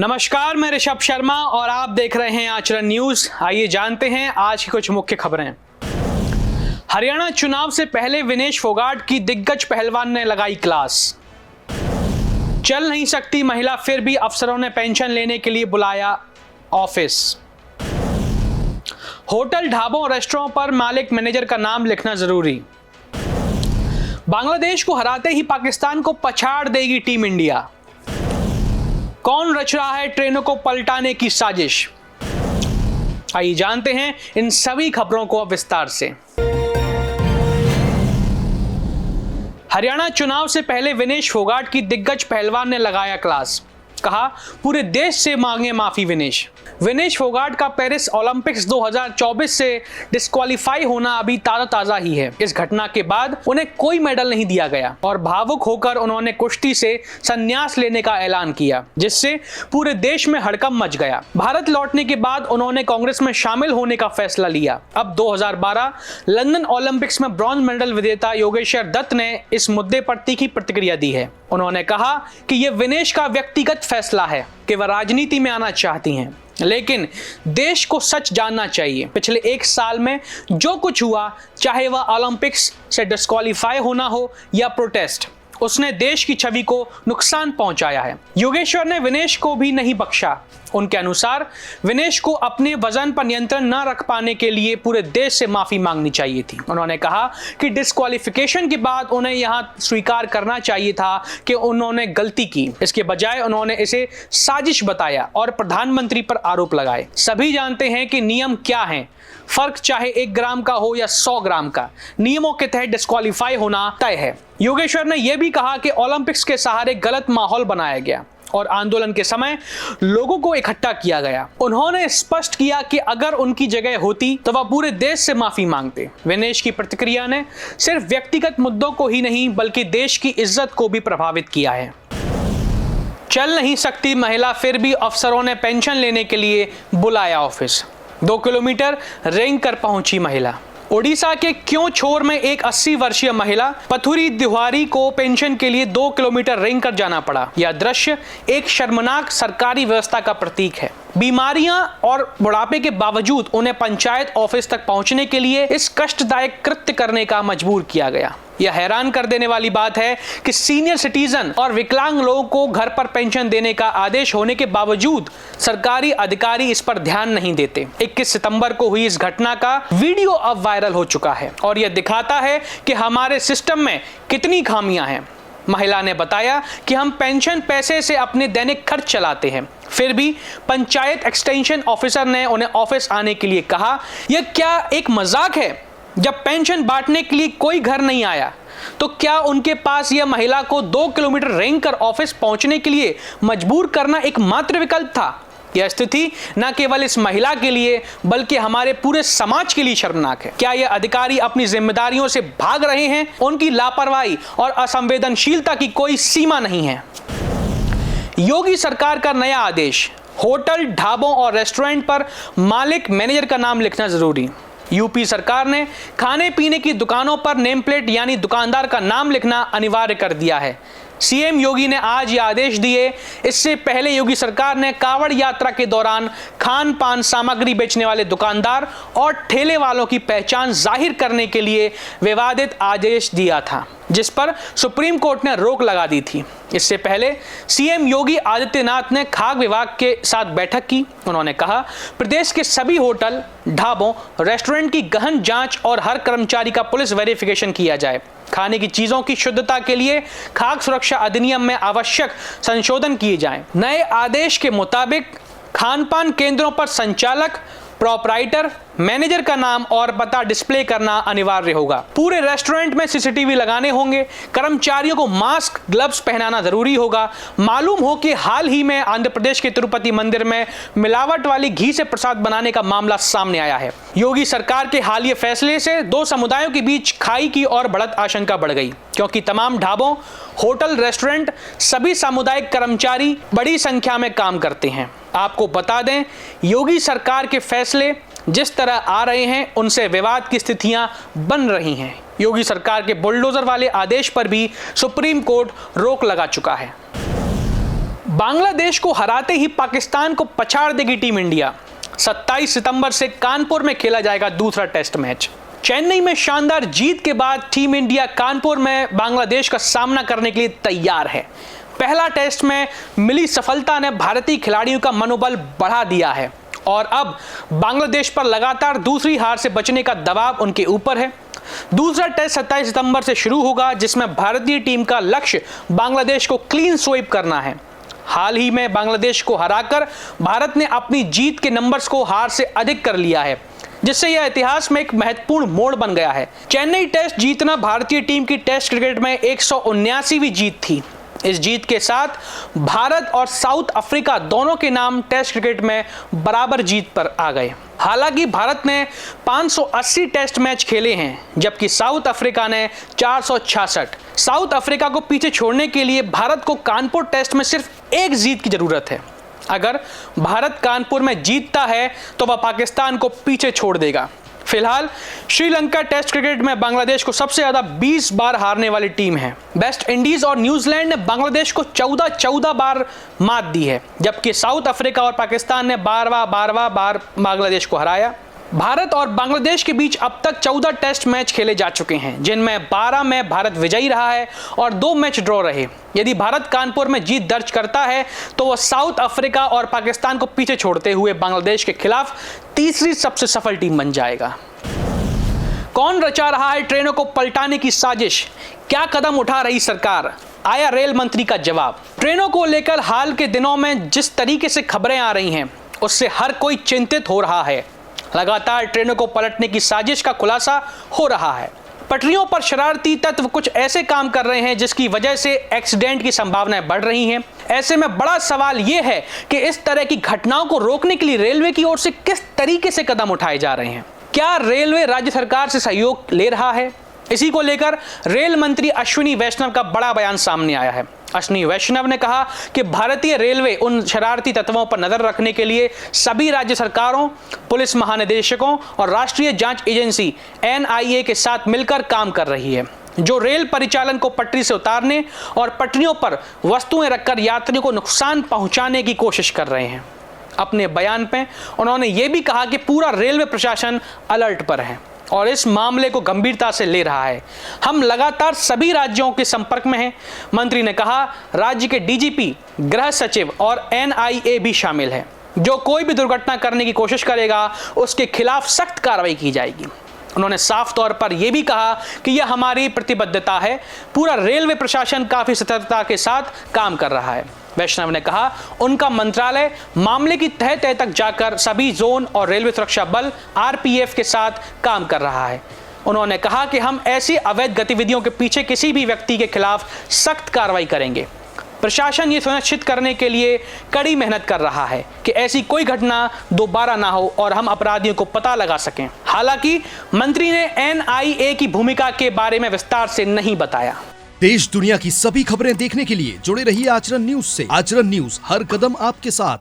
नमस्कार, मैं ऋषभ शर्मा और आप देख रहे हैं आचरण न्यूज। आइए जानते हैं आज की कुछ मुख्य खबरें। हरियाणा चुनाव से पहले विनेश फोगाट की दिग्गज पहलवान ने लगाई क्लास। चल नहीं सकती महिला, फिर भी अफसरों ने पेंशन लेने के लिए बुलाया ऑफिस। होटल, ढाबों, रेस्टोरेंट पर मालिक मैनेजर का नाम लिखना जरूरी। बांग्लादेश को हराते ही पाकिस्तान को पछाड़ देगी टीम इंडिया। कौन रच रहा है ट्रेनों को पलटाने की साजिश? आइए जानते हैं इन सभी खबरों को विस्तार से। हरियाणा चुनाव से पहले विनेश फोगाट की दिग्गज पहलवान ने लगाया क्लास। कहा, पूरे देश से मांगे माफी विनेश फोगाट का पेरिस ओलंपिक्स 2024 से डिस्क्वालीफाई होना अभी ताजा ही है। इस घटना के बाद उन्हें कोई मेडल नहीं दिया गया और भावुक होकर उन्होंने कुश्ती से संन्यास लेने का ऐलान किया, जिससे पूरे देश में हड़कंप मच गया। भारत लौटने के बाद उन्होंने कांग्रेस में शामिल होने का फैसला लिया। अब 2012 लंदन ओलंपिक्स में ब्रॉन्ज मेडल विजेता योगेश्वर दत्त ने इस मुद्दे पर तीखी प्रतिक्रिया दी है। उन्होंने कहा कि यह विनेश का व्यक्तिगत फैसला है कि वह राजनीति में आना चाहती हैं, लेकिन देश को सच जानना चाहिए। पिछले एक साल में जो कुछ हुआ, चाहे वह ओलंपिक्स से डिस्क्वालीफाई होना हो या प्रोटेस्ट, उसने देश की छवि को नुकसान पहुंचाया है। योगेश्वर ने विनेश को भी नहीं बख्शा। उनके अनुसार विनेश को अपने वजन पर नियंत्रण न रख पाने के लिए पूरे देश से माफी मांगनी चाहिए थी। उन्होंने कहा कि डिस्क्वालिफिकेशन के बाद उन्हें यहां स्वीकार करना चाहिए था कि उन्होंने गलती की। इसके बजाय उन्होंने इसे साजिश बताया और प्रधानमंत्री पर आरोप लगाए। सभी जानते हैं कि नियम क्या है। फर्क चाहे 1 ग्राम का हो या 100 ग्राम का, नियमों के तहत डिस्क्वालीफाई होना तय है। योगेश्वर ने यह भी कहा कि ओलंपिक्स के सहारे गलत माहौल बनाया गया और आंदोलन के समय लोगों को इकट्ठा किया गया। उन्होंने स्पष्ट किया कि अगर उनकी जगह होती तो वह पूरे देश से माफी मांगते। विनेश की प्रतिक्रिया ने सिर्फ व्यक्तिगत मुद्दों को ही नहीं बल्कि देश की इज्जत को भी प्रभावित किया है। चल नहीं सकती महिला, फिर भी अफसरों ने पेंशन लेने के लिए बुलाया ऑफिस। 2 किलोमीटर रेंग कर पहुंची महिला। ओडिशा के क्योंछोर में एक 80 वर्षीय महिला पथुरी तिवारी को पेंशन के लिए 2 किलोमीटर रेंग कर जाना पड़ा। यह दृश्य एक शर्मनाक सरकारी व्यवस्था का प्रतीक है। बीमारियां और बुढ़ापे के बावजूद उन्हें पंचायत ऑफिस तक पहुंचने के लिए इस कष्टदायक कृत्य करने का मजबूर किया गया। यह हैरान कर देने वाली बात है कि सीनियर सिटीजन और विकलांग लोगों को घर पर पेंशन देने का आदेश होने के बावजूद सरकारी अधिकारी इस पर ध्यान नहीं देते। 21 सितंबर को हुई इस घटना का वीडियो अब वायरल हो चुका है और यह दिखाता है कि हमारे सिस्टम में कितनी खामियां हैं। महिला ने बताया कि हम पेंशन पैसे से अपने दैनिक खर्च चलाते हैं, फिर भी पंचायत एक्सटेंशन ऑफिसर ने उन्हें ऑफिस आने के लिए कहा। यह क्या एक मजाक है? जब पेंशन बांटने के लिए कोई घर नहीं आया तो क्या उनके पास यह महिला को 2 किलोमीटर रेंग कर ऑफिस पहुंचने के लिए मजबूर करना एकमात्र विकल्प था? यह स्थिति न केवल इस महिला के लिए बल्कि हमारे पूरे समाज के लिए शर्मनाक है। क्या यह अधिकारी अपनी जिम्मेदारियों से भाग रहे हैं? उनकी लापरवाही और असंवेदनशीलता की कोई सीमा नहीं है। योगी सरकार का नया आदेश, होटल, ढाबों और रेस्टोरेंट पर मालिक मैनेजर का नाम लिखना जरूरी। यूपी सरकार ने खाने पीने की दुकानों पर नेम प्लेट यानी दुकानदार का नाम लिखना अनिवार्य कर दिया है। सीएम योगी ने आज ये आदेश दिए। इससे पहले योगी सरकार ने कांवड़ यात्रा के दौरान खान पान सामग्री बेचने वाले दुकानदार और ठेले वालों की पहचान जाहिर करने के लिए विवादित आदेश दिया था, जिस पर सुप्रीम कोर्ट ने रोक लगा दी थी। इससे पहले सीएम योगी आदित्यनाथ ने खाद्य विभाग के साथ बैठक की। उन्होंने कहा, प्रदेश के सभी होटल, ढाबों, रेस्टोरेंट की गहन जांच और हर कर्मचारी का पुलिस वेरिफिकेशन किया जाए। खाने की चीजों की शुद्धता के लिए खाद्य सुरक्षा अधिनियम में आवश्यक संशोधन किए जाएं। नए आदेश के मुताबिक खानपान केंद्रों पर संचालक, प्रोपराइटर, मैनेजर का नाम और पता डिस्प्ले करना अनिवार्य होगा। पूरे रेस्टोरेंट में सीसीटीवी लगाने होंगे। कर्मचारियों को मास्क, ग्लव्स पहनाना जरूरी होगा। मालूम हो कि हाल ही में आंध्र प्रदेश के तिरुपति मंदिर में मिलावट वाली घी से प्रसाद बनाने का मामला सामने आया है। योगी सरकार के हालिया फैसले से 2 समुदायों के बीच खाई की और बढ़त आशंका बढ़ गई, क्योंकि तमाम ढाबों, होटल, रेस्टोरेंट, सभी सामुदायिक कर्मचारी बड़ी संख्या में काम करते हैं। आपको बता दें, योगी सरकार के फैसले जिस तरह आ रहे हैं उनसे विवाद की स्थितियां बन रही हैं। योगी सरकार के बुलडोजर वाले आदेश पर भी सुप्रीम कोर्ट रोक लगा चुका है। बांग्लादेश को हराते ही पाकिस्तान को पछाड़ देगी टीम इंडिया। 27 सितंबर से कानपुर में खेला जाएगा दूसरा टेस्ट मैच। चेन्नई में शानदार जीत के बाद टीम इंडिया कानपुर में बांग्लादेश का सामना करने के लिए तैयार है। पहला टेस्ट में मिली सफलता ने भारतीय खिलाड़ियों का मनोबल बढ़ा दिया है और अब बांग्लादेश पर लगातार दूसरी हार से बचने का दबाव उनके ऊपर है। दूसरा टेस्ट 27 सितंबर से शुरू होगा, जिसमें भारतीय टीम का लक्ष्य बांग्लादेश को क्लीन स्वीप करना है। हाल ही में बांग्लादेश को हराकर भारत ने अपनी जीत के नंबर्स को हार से अधिक कर लिया है, जिससे यह इतिहास में एक महत्वपूर्ण मोड़ बन गया है। चेन्नई टेस्ट जीतना भारतीय टीम की टेस्ट क्रिकेट में 179वीं जीत थी। इस जीत के साथ भारत और साउथ अफ्रीका दोनों के नाम टेस्ट क्रिकेट में बराबर जीत पर आ गए। हालांकि भारत ने 580 टेस्ट मैच खेले हैं, जबकि साउथ अफ्रीका ने 466। साउथ अफ्रीका को पीछे छोड़ने के लिए भारत को कानपुर टेस्ट में सिर्फ एक जीत की जरूरत है। अगर भारत कानपुर में जीतता है तो वह पाकिस्तान को पीछे छोड़ देगा। फिलहाल श्रीलंका टेस्ट क्रिकेट में बांग्लादेश को सबसे ज्यादा 20 बार हारने वाली टीम है। वेस्ट इंडीज और न्यूजीलैंड ने बांग्लादेश को 14 बार मात दी है, जबकि साउथ अफ्रीका और पाकिस्तान ने 12 बार बांग्लादेश को हराया। भारत और बांग्लादेश के बीच अब तक 14 टेस्ट मैच खेले जा चुके हैं, जिनमें 12 में भारत विजयी रहा है और 2 मैच ड्रॉ रहे। यदि भारत कानपुर में जीत दर्ज करता है तो वह साउथ अफ्रीका और पाकिस्तान को पीछे छोड़ते हुए बांग्लादेश के खिलाफ तीसरी सबसे सफल टीम बन जाएगा। कौन रचा रहा है ट्रेनों को पलटाने की साजिश? क्या कदम उठा रही सरकार? आया रेल मंत्री का जवाब। ट्रेनों को लेकर हाल के दिनों में जिस तरीके से खबरें आ रही हैं, उससे हर कोई चिंतित हो रहा है। लगातार ट्रेनों को पलटने की साजिश का खुलासा हो रहा है। पटरियों पर शरारती तत्व कुछ ऐसे काम कर रहे हैं जिसकी वजह से एक्सीडेंट की संभावनाएं बढ़ रही हैं। ऐसे में बड़ा सवाल यह है कि इस तरह की घटनाओं को रोकने के लिए रेलवे की ओर से किस तरीके से कदम उठाए जा रहे हैं। क्या रेलवे राज्य सरकार से सहयोग ले रहा है? इसी को लेकर रेल मंत्री अश्विनी वैष्णव का बड़ा बयान सामने आया है। अश्विनी वैष्णव ने कहा कि भारतीय रेलवे उन शरारती तत्वों पर नजर रखने के लिए सभी राज्य सरकारों, पुलिस महानिदेशकों और राष्ट्रीय जांच एजेंसी NIA के साथ मिलकर काम कर रही है, जो रेल परिचालन को पटरी से उतारने और पटरियों पर वस्तुएं रखकर यात्रियों को नुकसान पहुंचाने की कोशिश कर रहे हैं। अपने बयान में उन्होंने ये भी कहा कि पूरा रेलवे प्रशासन अलर्ट पर है और इस मामले को गंभीरता से ले रहा है। हम लगातार सभी राज्यों के संपर्क में हैं। मंत्री ने कहा, राज्य के DGP, गृह सचिव और NIA भी शामिल है। जो कोई भी दुर्घटना करने की कोशिश करेगा उसके खिलाफ सख्त कार्रवाई की जाएगी। उन्होंने साफ तौर पर यह भी कहा कि यह हमारी प्रतिबद्धता है। पूरा रेलवे प्रशासन काफी सतर्कता के साथ काम कर रहा है। वैष्णव ने कहा, उनका मंत्रालय मामले की तह तह तक जाकर सभी जोन और रेलवे सुरक्षा बल RPF के साथ काम कर रहा है। उन्होंने कहा कि हम ऐसी अवैध गतिविधियों के पीछे किसी भी व्यक्ति के खिलाफ सख्त कार्रवाई करेंगे। प्रशासन ये सुनिश्चित करने के लिए कड़ी मेहनत कर रहा है कि ऐसी कोई घटना दोबारा ना हो और हम अपराधियों को पता लगा सकें। हालांकि मंत्री ने NIA की भूमिका के बारे में विस्तार से नहीं बताया। देश दुनिया की सभी खबरें देखने के लिए जुड़े रहिए आचरण न्यूज से। आचरण न्यूज, हर कदम आपके साथ।